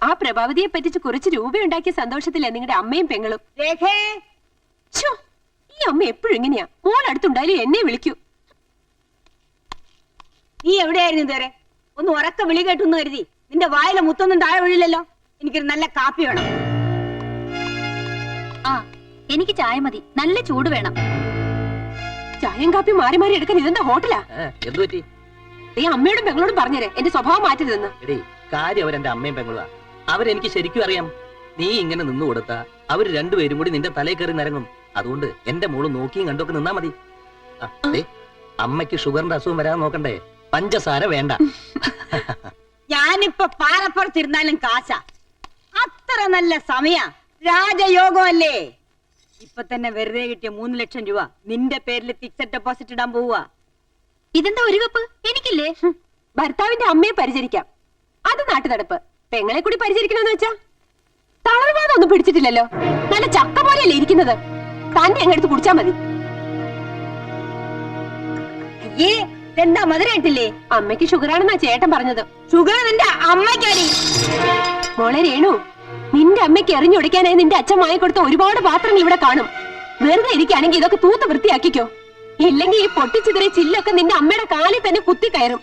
ആ പ്രഭാവതിയെ പറ്റിച്ച് കുറച്ച് രൂപയുണ്ടാക്കിയ സന്തോഷത്തില്ല നിങ്ങളുടെ അമ്മയും പെങ്ങളും. ഈ അമ്മ എപ്പോഴും ഇങ്ങനെയാ, മോളടുത്തുണ്ടായാലും എന്നെ വിളിക്കൂ. നീ എവിടെയായിരുന്നു ഇതുവരെ? ഒന്ന് ഉറക്ക വിളി കേട്ടെന്ന് കരുതി നിന്റെ വായിലെ മുത്തൊന്നും താഴെ വീഴില്ലല്ലോ. എനിക്കൊരു നല്ല കാപ്പി വേണം. ആ, എനിക്ക് ചായ മതി, നല്ല ചൂട് വേണം. ചായയും കാപ്പി മാറി മാറി എടുക്കാൻ ഇതെന്താ ഹോട്ടലാ? നീ അമ്മയോടും പെങ്ങളോടും പറഞ്ഞേരെ എന്റെ സ്വഭാവം മാറ്റരുതെന്ന്. കാര്യം അവരെന്റെ അമ്മയും പെങ്ങളുവാ. അവരെനിക്ക് ശരിക്കും അറിയാം. നീ ഇങ്ങനെ നിന്നു കൊടുത്താ അവര് രണ്ടുപേരും കൂടി നിന്റെ തലയിൽ കയറി നിരങ്ങും. അതുകൊണ്ട് എന്റെ മോള് നോക്കിയും കണ്ടൊക്കെ നിന്നാ മതി. അമ്മയ്ക്ക് ഷുഗറിന്റെ അസുഖം വരാതെ നോക്കണ്ടേ, പഞ്ചസാര വേണ്ട. ഞാനിപ്പൊ പാറപ്പുറത്തിരുന്നാലും കാശ. അത്ര നല്ല സമയ, രാജയോഗമല്ലേ. ഇപ്പൊ തന്നെ വെറുതെ കിട്ടിയ 3 ലക്ഷം രൂപ നിന്റെ പേരിൽ ഫിക്സഡ് ഡെപ്പോസിറ്റ് ഇടാൻ പോവുക. ഇതെന്താ ഒരു കപ്പ് എനിക്കില്ലേ? ഭർത്താവിന്റെ അമ്മയെ പരിചരിക്കാം, അത് നാട്ടുനടപ്പ്. പെങ്ങളെ കൂടി പരിചരിക്കണമെന്ന് വെച്ചാ തളർവാദം ഒന്നും പിടിച്ചിട്ടില്ലല്ലോ. നല്ല ചക്ക പോലെയല്ലേ ഇരിക്കുന്നത്. തന്നെ അങ്ങെടുത്ത് കുടിച്ചാ മതി. എന്താ മധുരായിട്ടില്ലേ? അമ്മയ്ക്ക് ഷുഗറാണെന്നാ ചേട്ടൻ പറഞ്ഞത്. ഷുഗർ നിന്റെ അമ്മയ്ക്കാടി. മോളെ രേണു, നിന്റെ അമ്മയ്ക്ക് എറിഞ്ഞൊടിക്കാനായി നിന്റെ അച്ഛൻ വാങ്ങിക്കൊടുത്ത ഒരുപാട് പാത്രങ്ങൾ ഇവിടെ കാണും. വെറുതെ ഇരിക്കുകയാണെങ്കിൽ ഇതൊക്കെ തൂത്ത് വൃത്തിയാക്കിക്കോ. ഇല്ലെങ്കിൽ ഈ പൊട്ടിച്ചിതറിയ ചില്ലൊക്കെ നിന്റെ അമ്മയുടെ കാലിൽ തന്നെ കുത്തി കയറും.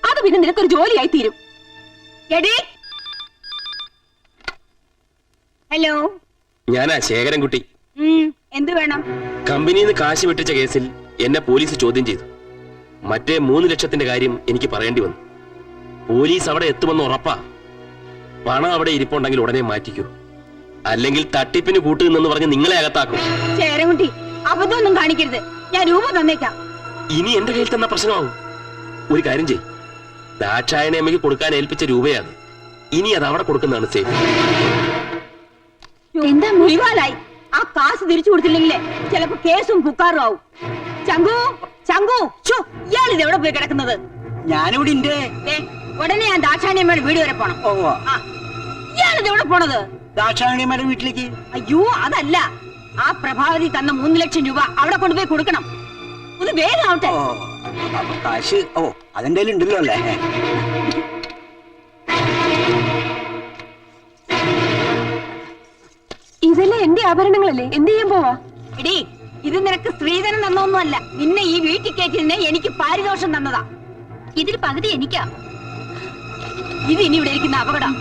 അത് പിന്നെ നിനക്കൊരു ജോലിയായി തീരും. ഹലോ, ഞാനാ ശേഖരൻകുട്ടി. എന്ത് വേണം? കമ്പനിയിൽ നിന്ന് കാശ് വെട്ടിച്ച കേസിൽ എന്നെ പോലീസ് ചോദ്യം ചെയ്തു. മറ്റേ 3 ലക്ഷത്തിന്റെ കാര്യം എനിക്ക് പറയേണ്ടി വന്നു. പോലീസ് അവിടെ എത്തുമെന്ന് ഉറപ്പാ. പണം അവിടെ ഇരിപ്പുണ്ടെങ്കിൽ ഉടനെ മാറ്റിക്കൂ, അല്ലെങ്കിൽ തട്ടിപ്പിന് കൂട്ടുനിന്ന് പറഞ്ഞ് നിങ്ങളെ അകത്താക്കും. ശേഖരൻകുട്ടി, അബദ്ധമൊന്നും കാണിക്കരുത്. ഞാൻ രൂപ തന്നേക്കാം. ഇനി എന്റെ കയ്യിൽ തന്ന പ്രശ്നമാവും. ഒരു കാര്യം ചെയ്, ദാക്ഷായണി അമ്മയ്ക്ക് കൊടുക്കാൻ ഏൽപ്പിച്ച രൂപയാണ്. ഇനി അത് അവിടെ കൊടുക്കുന്നതാണ് സേഫ്. എന്താ മുറിവാലായി? ആ കാശ് തിരിച്ചു കൊടുത്തില്ലെങ്കിലേ ചിലപ്പോ കേസും പുക്കാറും ആവും. ചങ്കു, ചങ്കു, ഇയാൾ ഇത് എവിടെ പോയി കിടക്കുന്നത്? ഞാനിവിടെ ഉണ്ട്. ഉടനെ ഞാൻ ദാക്ഷായണിയമ്മയുടെ വീട് വരെ പോണം. ഇയാളിത് എവിടെ പോണത്? ദാക്ഷായണിയമ്മയുടെ വീട്ടിലേക്ക്. അയ്യോ, അതല്ല. ആ പ്രഭാവതി തന്ന 3 ലക്ഷം രൂപ അവിടെ കൊണ്ടുപോയി കൊടുക്കണം. ഒന്ന് വേഗം ആവട്ടെ. കാശ് അതെന്റെ ഉണ്ടല്ലോ അല്ലേ? ഇതല്ലേ എന്റെ ആഭരണങ്ങളല്ലേ? എന്ത് ചെയ്യാൻ പോവാ? എടീ, ഇത് നിനക്ക് സ്ത്രീധനം തന്നൊന്നുമല്ല. നിന്നെ ഈ വീട്ടിൽ കയറ്റിനെ എനിക്ക് പാരിതോഷം തന്നതാ. ഇതിൽ പകുതി എനിക്കാ. ഇത് ഇനി ഇവിടെ ഇരിക്കുന്ന അപകടം.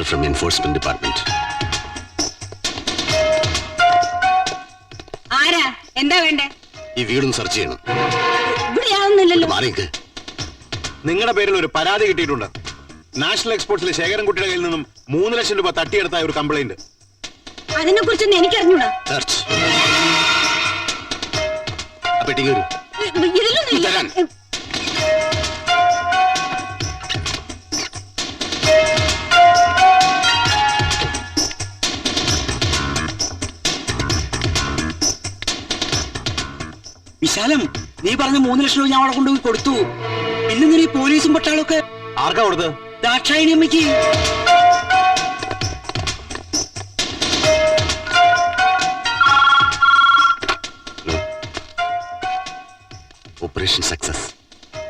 From Enforcement Department. ആരാ? എന്താ വേണ്ടേ? ഈ വീടും സെർച്ച് ചെയ്യണം. ഇവിടെ ആവുന്നില്ലല്ലോ. നിങ്ങളുടെ പേരിൽ ഒരു പരാതി കിട്ടിയിട്ടുണ്ട്. നാഷണൽ എക്സ്പോർട്സിലെ ശേഖരൻകുട്ടിയുടെ കയ്യിൽ നിന്നും 3 ലക്ഷം രൂപ തട്ടിയെടുത്തായ ഒരു കംപ്ലൈന്റ്. അതിനെ കുറിച്ചൊന്നും എനിക്കറിഞ്ഞൂടാ. ഇതിലൊന്നും വിശാലം, നീ പറഞ്ഞ 3 ലക്ഷം രൂപ ഞാൻ അവിടെ കൊണ്ടുപോയി കൊടുത്തു. പിന്നെ നീ പോലീസും പട്ടാളൊക്കെ ആർക്കാ കൊടുത്തത്? ദാക്ഷായണി അമ്മയ്ക്ക്. Operation success.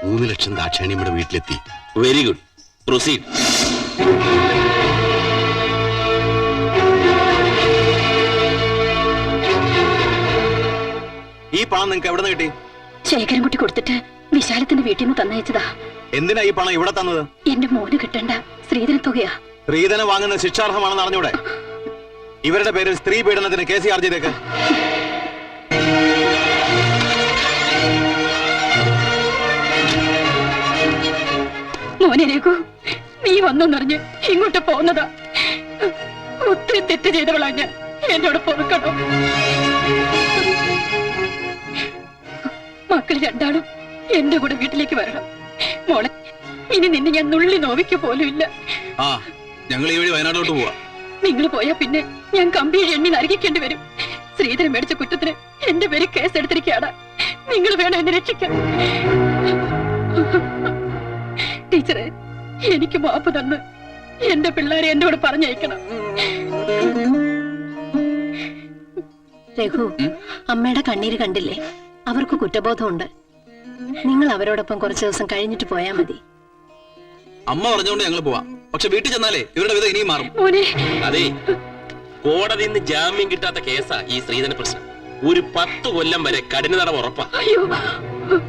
3 ലക്ഷം ദാക്ഷായണിയമ്മയുടെ വീട്ടിലെത്തി. Very good, proceed. ഈ പണം നിങ്ങൾക്ക് എവിടെ നിന്ന് കിട്ടി? ശേഖരൻകുട്ടി കൊടുത്തിട്ട് വിശാലത്തിന്റെ വീട്ടിൽ നിന്ന് തന്നയച്ചതാ. എന്തിനാ ഈ പണം ഇവിടെ തന്നത്? എന്റെ മോന് കിട്ടേണ്ട സ്ത്രീധന തുകയാ. സ്ത്രീധനം വാങ്ങുന്ന ശിക്ഷാർഹമാണെന്ന് അറിഞ്ഞൂടെ? ഇവരുടെ പേരിൽ സ്ത്രീ പീഡനത്തിന് കേസ് ചാർജ് ചെയ്തേക്ക്. മോനെ രഘു, നീ വന്നറിഞ്ഞ് ഇങ്ങോട്ട് പോകുന്നതാ. ഒത്തിരി തെറ്റ് ചെയ്തവളാ ഞാൻ. എന്നോട് പൊറുക്കണോ? മക്കൾ രണ്ടാളും എന്റെ കൂടെ വീട്ടിലേക്ക് വരണം. മോളെ, ഇനി നിന്നെ ഞാൻ നുള്ളി നോവിക്ക പോലും ഇല്ല. ഞങ്ങൾ ഈ വഴി വയനാട്ടിലോട്ട് പോവാ. നിങ്ങൾ പോയാ പിന്നെ ഞാൻ കമ്പിയിൽ എണ്ണി നരകിക്കേണ്ടി വരും. ശ്രീധരൻ മേടിച്ച കുറ്റത്തിന് എന്റെ പേര് കേസെടുത്തിരിക്കുകയാണ്. നിങ്ങൾ വേണം എന്നെ രക്ഷിക്കാൻ. ടീച്ചറെ, എനിക്ക് മാപ്പ് തന്ന് എന്റെ പിള്ളേരെ എന്നോട് പറഞ്ഞയക്കണം. രഘു, അമ്മയുടെ കണ്ണീര് കണ്ടില്ലേ? അവർക്ക് കുറ്റബോധമുണ്ട്. നിങ്ങൾ അവരോടൊപ്പം കുറച്ചു ദിവസം കഴിഞ്ഞിട്ട് പോയാ മതി. അമ്മ പറഞ്ഞുകൊണ്ട് ഞങ്ങൾ പോവാം. പക്ഷെ വീട്ടിൽ ചെന്നാലേ ഇവരുടെ വിധം ഇനിയും മാറും. അതെ, കോടതിയിൽ നിന്ന് ജാമ്യം കിട്ടാത്ത കേസാ ഈ ശ്രീധന പ്രശ്നം. ഒരു 10 കൊല്ലം വരെ കഠിന തടവ് ഉറപ്പാ.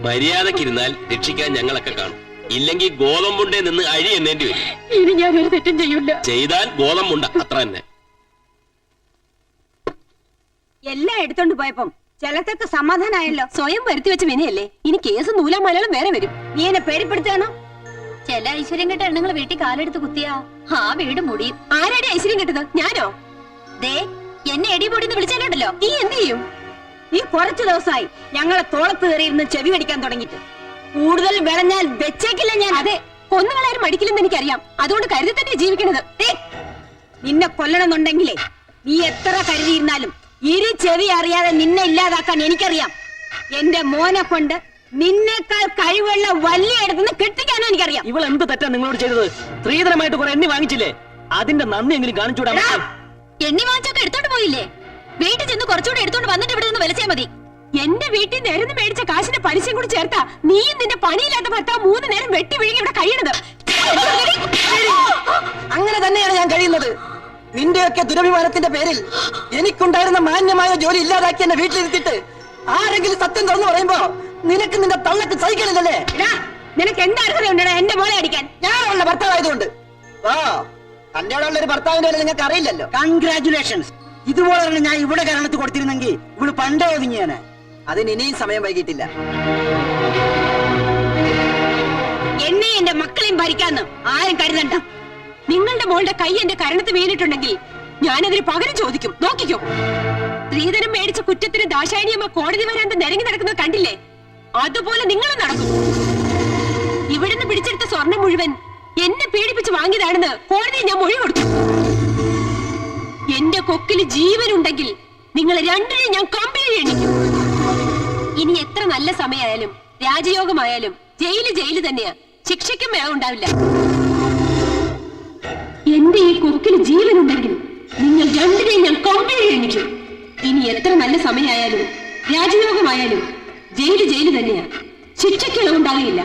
മര്യാദക്കിരുന്നാൽ രക്ഷിക്കാൻ ഞങ്ങളൊക്കെ കാണും. ഇല്ലെങ്കിൽ ഗോതമ്പുണ്ടേ നിന്ന് അഴി എന്നേണ്ടി വരും. ഇനി ഞാൻ ഒരു തെറ്റും ചെയ്യൂല. ചെയ്താൽ ഗോതമ്പുണ്ട, അത്ര തന്നെ. എല്ലാം എടുത്തോണ്ട് പോയപ്പം ചിലത്തൊക്കെ സമാധാനായല്ലോ. സ്വയം വരുത്തി വെച്ച വിനയല്ലേ, ഇനി കേസ് നൂലാ മലയാളം വേറെ വരും. നീ എന്നെ പേടിപ്പെടുത്താണോ? ചില ഐശ്വര്യം കെട്ട എണ്ണങ്ങൾ വീട്ടിൽ കാലെടുത്ത് കുത്തിയാ ആ വീട് മുടിയും. ആരാടി ഐശ്വര്യം കിട്ടുന്നത്? ഞാനോ? ദേ, എന്നെ എടി പൊടിന്ന് വിളിച്ചാലുണ്ടല്ലോ. നീ എന്ത് ചെയ്യും? നീ കുറച്ചു ദിവസമായി ഞങ്ങളെ തോളത്ത് കയറിയിരുന്ന് ചെവി കടിക്കാൻ തുടങ്ങിട്ട്. കൂടുതൽ വിളഞ്ഞാൽ വെച്ചേക്കില്ല ഞാൻ. അതെ, കൊന്നുകളാരും മടിക്കില്ലെന്ന് എനിക്കറിയാം. അതുകൊണ്ട് കരുതി തന്നെ ജീവിക്കണത്. നിന്നെ കൊല്ലണമെന്നുണ്ടെങ്കിലേ നീ എത്ര കരുതിയിരുന്നാലും ഇരു ചെവി അറിയാതെ നിന്നെ ഇല്ലാതാക്കാൻ എനിക്കറിയാം. എന്റെ മോനെ കൊണ്ട് നിന്നേക്കാൾ കഴിവുള്ള വലിയ ഇടത്തുനിന്ന് കെട്ടിക്കാനോ എനിക്കറിയാം. ഇവൾ എന്ത് തെറ്റാ നിങ്ങളോട് ചെയ്തത്? സ്ത്രീധനമായിട്ട് കുറെ എണ്ണി വാങ്ങിച്ചില്ലേ? അതിന്റെ നന്ദി എങ്കിലും കാണിച്ചുകൂടാ? എണ്ണി വാങ്ങിച്ചൊക്കെ എടുത്തോണ്ട് പോയില്ലേ? വീട്ടിൽ ചെന്ന് കുറച്ചുകൂടെ എടുത്തോണ്ട് വന്നിട്ട് ഇവിടെ നിന്ന് വിളിച്ചാൽ മതി. എന്റെ വീട്ടിൽ നേരം മേടിച്ച കാശിന്റെ പലിശയും കൂടി ചേർത്താ നീയും നിന്റെ പണിയില്ലാത്ത ഭർത്താവ് 3 നേരം വെട്ടി വിഴുങ്ങി ഇവിടെ കഴിയണത്. അങ്ങനെ തന്നെയാണ് ഞാൻ കഴിയുന്നത്. നിന്റെയൊക്കെ ദുരഭിമാനത്തിന്റെ പേരിൽ എനിക്കുണ്ടായിരുന്ന മാന്യമായ ജോലി ഇല്ലാതാക്കി എന്നെ വീട്ടിലിരുത്തിട്ട് ആരെങ്കിലും സത്യം തുറന്നു പറയുമ്പോ നിനക്ക് നിന്റെ തള്ളക്ക് സഹിക്കണില്ലല്ലേ? നിനക്ക് എന്താ അർഹതയുണ്ടോ എന്റെ മോളെ അടിക്കാൻ? ഞാനുള്ള ഭർത്താവായതുകൊണ്ട്. ഓ, തന്നോടുള്ള ഒരു ഭർത്താവിന്റെ വില നിങ്ങൾക്ക് അറിയില്ലല്ലോ. കൺഗ്രാറ്റുലേഷൻസ്. ഇതുപോലെ ഞാൻ ഇവിടെ കാരണത്ത് കൊടുത്തിരുന്നെങ്കിൽ ഇവിടെ പണ്ടേ ഒതുങ്ങിയാണ്. അതിന് ഇനിയും സമയം വൈകിട്ടില്ല. എന്നെ എന്റെ മക്കളെയും ഭരിക്കാന്ന് ആരും കരുതണ്ട. നിങ്ങളുടെ മോളുടെ കൈ എന്റെ കരണത്ത് വീണിട്ടുണ്ടെങ്കിൽ ഞാനതിന് പകരം ചോദിക്കും. നോക്കിക്കോ. സ്ത്രീധനം മേടിച്ച കുറ്റത്തിന് ദാശായണിയമ്മ കോടതി വരാന്ത് നിരങ്ങി നടക്കുന്നത് കണ്ടില്ലേ? അതുപോലെ നിങ്ങൾ നടക്കും. ഇവിടുന്ന് പിടിച്ചെടുത്ത സ്വർണം മുഴുവൻ എന്നെ പീഡിപ്പിച്ച് വാങ്ങിയതാണെന്ന് കോടതിയിൽ ഞാൻ മൊഴി കൊടുത്തു. എന്റെ കൊക്കില് ജീവനുണ്ടെങ്കിൽ നിങ്ങൾ രണ്ടിനെയും ഞാൻ കമ്പനി എണ്ണിക്കും. ഇനി എത്ര നല്ല സമയമായാലും രാജയോഗമായാലും ജയില് തന്നെയാ. ശിക്ഷയ്ക്കും വേഗം ഉണ്ടാവില്ല. എന്റെ ഈ കൊക്കില് ജീവനുണ്ടെങ്കിൽ നിങ്ങൾ രണ്ടിനെയും ഞാൻ കമ്പനി എണ്ണിക്കും. ഇനി എത്ര നല്ല സമയമായാലും രാജയോഗമായാലും ജയില് തന്നെയാ. ശിക്ഷയ്ക്ക് ഇളവുണ്ടാകില്ല.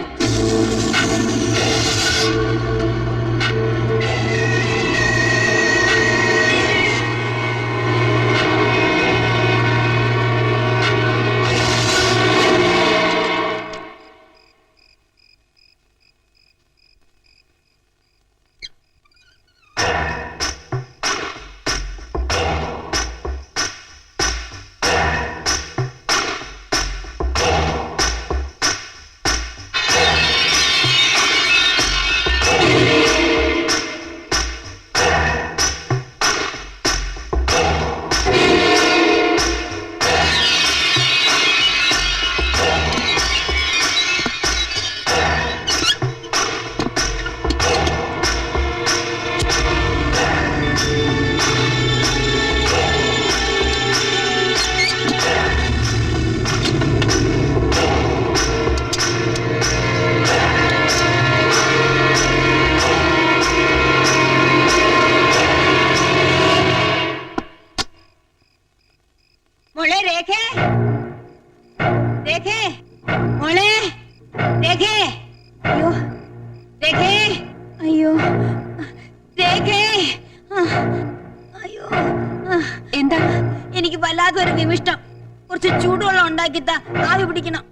മോളെ രേഖേ, രേഖേ, മോളെ രേഖേ, അയ്യോ രേഖേ, അയ്യോ രേഖേ, അയ്യോ എന്താ? എനിക്ക് വല്ലാത്തൊരു വിമിഷ്ടം. കുറച്ച് ചൂടുവെള്ളം ഉണ്ടാക്കിത്താ, ആവി പിടിക്കണം.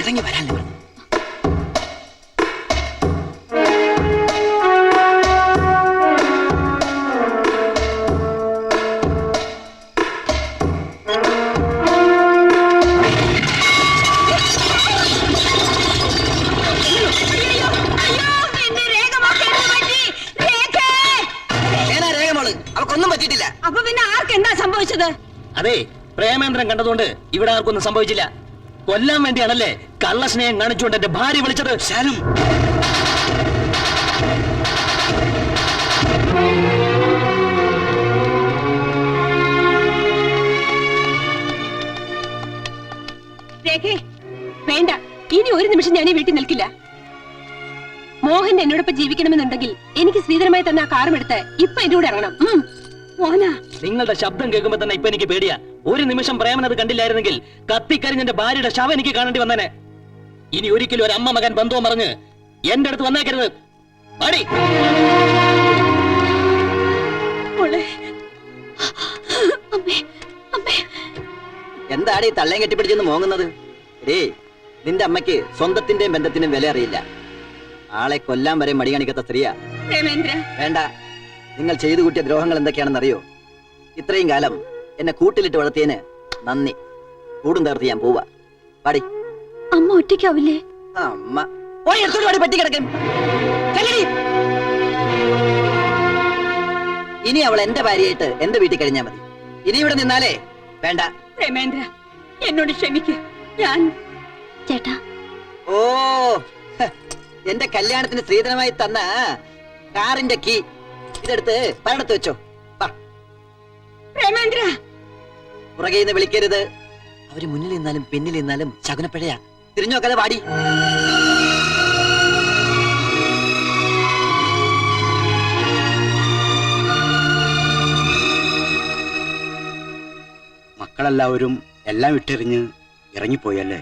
ഇറങ്ങി വരാല്ലേ പറഞ്ഞു. അവക്കൊന്നും പറ്റിയിട്ടില്ല. അപ്പൊ പിന്നെ ആർക്ക് എന്താ സംഭവിച്ചത്? അതെ, പ്രേമേന്ദ്രൻ കണ്ടതുകൊണ്ട് ഇവിടെ ആർക്കൊന്നും സംഭവിച്ചില്ല. കൊല്ലാൻ വേണ്ടിയാണല്ലേ കള്ളസ്നേഹം കാണിച്ചുകൊണ്ട് എന്റെ ഭാര്യ വിളിച്ചത്. ശാലം, രേഖേ, വേണ്ട, ഇനി ഒരു നിമിഷം ഞാൻ ഈ വീട്ടിൽ നിൽക്കില്ല. മോഹൻ എന്നോടൊപ്പം ജീവിക്കണമെന്നുണ്ടെങ്കിൽ എനിക്ക് ശ്രീധരമായി തന്ന ആ കാറും എടുത്ത് ഇപ്പൊ എന്റെ കൂടെ ഇറങ്ങണം. മോനാ, നിങ്ങളുടെ ശബ്ദം കേൾക്കുമ്പോ തന്നെ ഇപ്പൊ എനിക്ക് പേടിയാ. ഒരു നിമിഷം പ്രേമൻ അത് കണ്ടില്ലായിരുന്നെങ്കിൽ കത്തിക്കരിഞ്ഞ എന്റെ ഭാര്യയുടെ ശവം എനിക്ക് കാണേണ്ടി വന്നേനെ. ഇനി ഒരിക്കലും ഒരു അമ്മ മകൻ ബന്ധവും പറഞ്ഞ് എന്റെ അടുത്ത് വന്നേക്കരുത്. പാടി എന്താണ് ഈ തള്ളയും കെട്ടിപ്പിടിച്ചെന്ന് മോങ്ങുന്നത്? നിന്റെ അമ്മയ്ക്ക് സ്വന്തത്തിന്റെയും ബന്ധത്തിന്റെയും വില അറിയില്ല. ആളെ കൊല്ലാൻ വരെ മടി കാണിക്കാത്ത സ്ത്രീയാ. പ്രേമേന്ദ്ര, വേണ്ട, നിങ്ങൾ ചെയ്തു കൂട്ടിയ ദ്രോഹങ്ങൾ എന്തൊക്കെയാണെന്ന് അറിയോ? ഇത്രയും കാലം എന്നെ കൂട്ടിലിട്ട് വളർത്തിയതിന് നന്ദി. കൂടും തകർത്ത് ഞാൻ പോവാ. പാടി. അമ്മ ഒറ്റയ്ക്കാവില്ലേ? അമ്മ പോയി എടുത്തോട്ട് പാടി പറ്റി കിടക്കും. ഇനി അവൾ എന്റെ ഭാര്യയായിട്ട് എന്റെ വീട്ടിൽ കഴിഞ്ഞാൽ മതി. ഇനി ഇവിടെ നിന്നാലേ വേണ്ട. പ്രേമേന്ദ്ര, എന്നോട് ക്ഷമിക്ക്. ഞാൻ ചേട്ടാ, ഓ, എന്റെ കല്യാണത്തിന് സ്ത്രീധനമായി തന്ന കാറിന്റെ കീ ഇതെടുത്ത് പരണത്ത് വെച്ചോ. പ്രേമേന്ദ്ര, പുറകെ നിന്ന് വിളിക്കരുത്. അവര് മുന്നിൽ നിന്നാലും പിന്നിൽ നിന്നാലും ശകുനപ്പിഴയാ. തിരിഞ്ഞു നോക്കാതെ പാടി. മക്കളെല്ലാവരും എല്ലാം വിട്ടെറിഞ്ഞ് ഇറങ്ങിപ്പോയല്ലേ?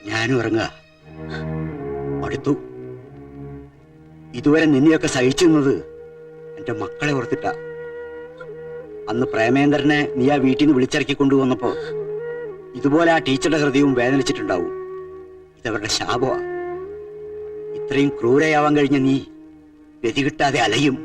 ഞാനും ഇറങ്ങുക. അടുത്തു. ഇതുവരെ നിന്നെയൊക്കെ സഹിച്ചിരുന്നത് എന്റെ മക്കളെ ഓർത്തിട്ടാ. അന്ന് പ്രേമേന്ദ്രനെ നീ ആ വീട്ടിൽ നിന്ന് വിളിച്ചിറക്കി കൊണ്ടുവന്നപ്പോ ഇതുപോലെ ആ ടീച്ചറുടെ ഹൃദയവും വേദനിച്ചിട്ടുണ്ടാവും. ഇതവരുടെ ശാപമാ. ഇത്രയും ക്രൂരയാവാൻ കഴിഞ്ഞ നീ ഗതി കിട്ടാതെ അലയും.